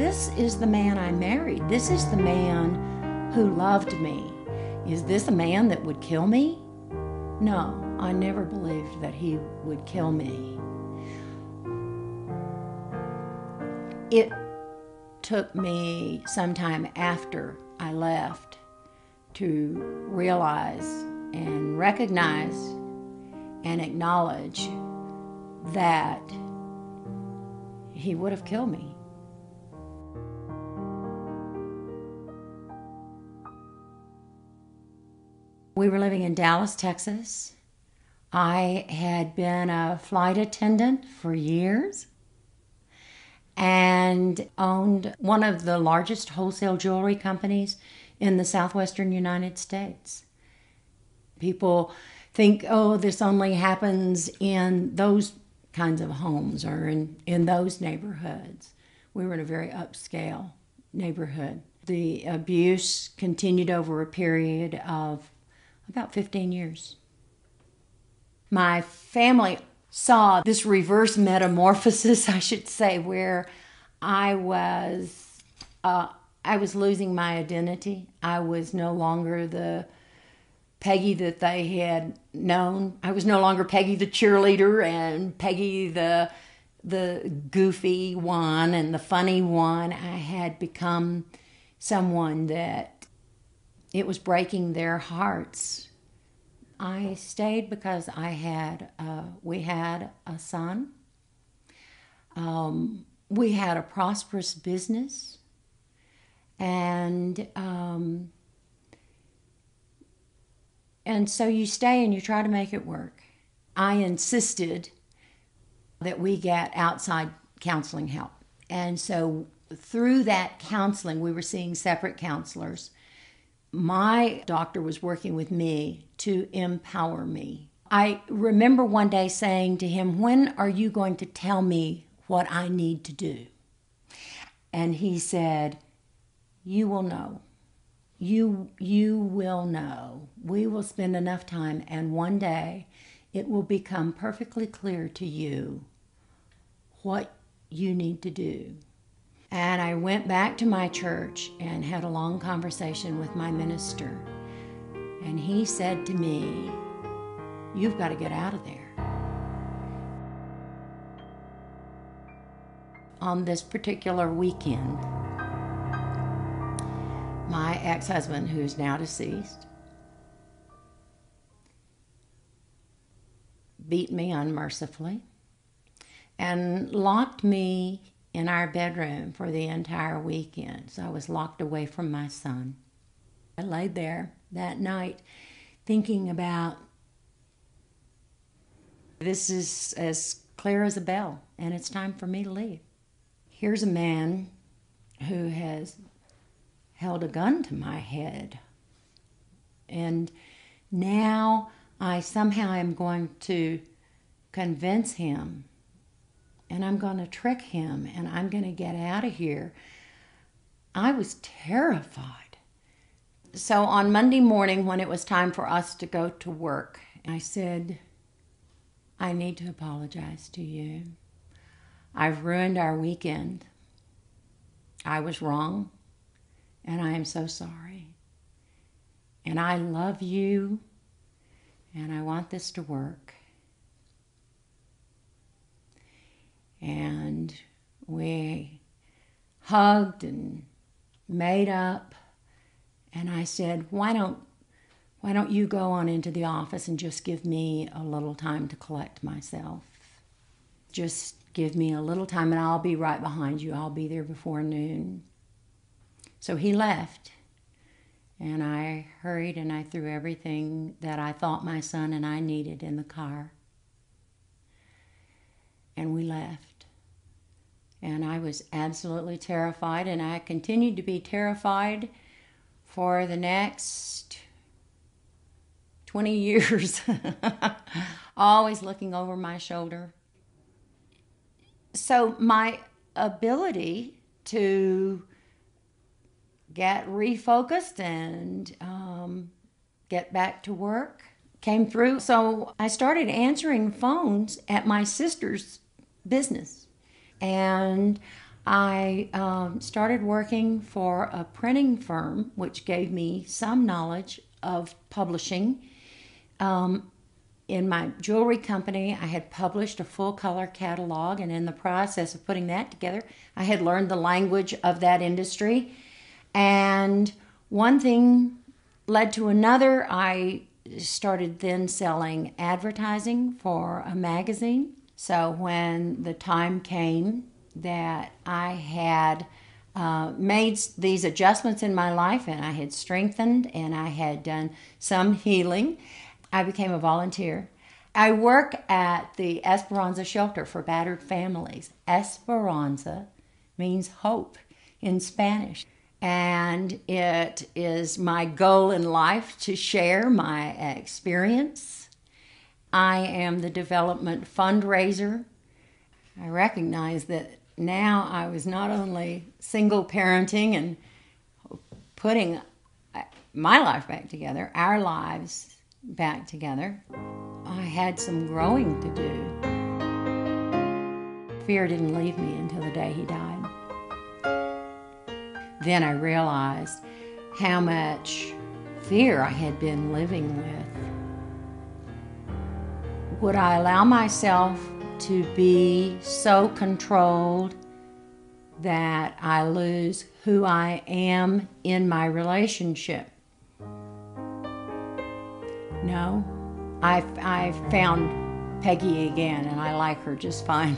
this is the man I married. This is the man who loved me. Is this a man that would kill me? No, I never believed that he would kill me. It took me some time after I left to realize and recognize and acknowledge that he would have killed me. We were living in Dallas, Texas. I had been a flight attendant for years and owned one of the largest wholesale jewelry companies in the southwestern United States. People think, oh, this only happens in those kinds of homes or in those neighborhoods. We were in a very upscale neighborhood. The abuse continued over a period of about 15 years. My family saw this reverse metamorphosis, I should say, where I was losing my identity. I was no longer the Peggy that they had known. I was no longer Peggy the cheerleader and Peggy the goofy one and the funny one. I had become someone that it was breaking their hearts. I stayed because we had a son. We had a prosperous business. And so you stay and you try to make it work. I insisted that we get outside counseling help. And so through that counseling, we were seeing separate counselors. My doctor was working with me to empower me. I remember one day saying to him, when are you going to tell me what I need to do? And he said, you will know. You will know. We will spend enough time, and one day it will become perfectly clear to you what you need to do. And I went back to my church and had a long conversation with my minister. And he said to me, you've got to get out of there. On this particular weekend, my ex-husband, who's now deceased, beat me unmercifully and locked me in our bedroom for the entire weekend. So I was locked away from my son. I laid there that night thinking about, this is as clear as a bell, and it's time for me to leave. Here's a man who has held a gun to my head. And now I somehow am going to convince him, and I'm going to trick him, and I'm going to get out of here. I was terrified. So on Monday morning, when it was time for us to go to work, I said, I need to apologize to you. I've ruined our weekend. I was wrong, and I am so sorry. And I love you, and I want this to work. And we hugged and made up. And I said, why don't you go on into the office and just give me a little time to collect myself? Just give me a little time and I'll be right behind you. I'll be there before noon. So he left. And I hurried and I threw everything that I thought my son and I needed in the car. And we left. And I was absolutely terrified, and I continued to be terrified for the next 20 years, always looking over my shoulder. So my ability to get refocused and get back to work came through. So I started answering phones at my sister's business. And I started working for a printing firm, which gave me some knowledge of publishing. In my jewelry company, I had published a full color catalog, and in the process of putting that together, I had learned the language of that industry. And one thing led to another. I started then selling advertising for a magazine. So when the time came that I had made these adjustments in my life, and I had strengthened and I had done some healing, I became a volunteer. I work at the Esperanza Shelter for Battered Families. Esperanza means hope in Spanish. And it is my goal in life to share my experience. I am the development fundraiser. I recognize that now I was not only single parenting and putting my life back together, our lives back together, I had some growing to do. Fear didn't leave me until the day he died. Then I realized how much fear I had been living with. Would I allow myself to be so controlled that I lose who I am in my relationship? No. I found Peggy again, and I like her just fine.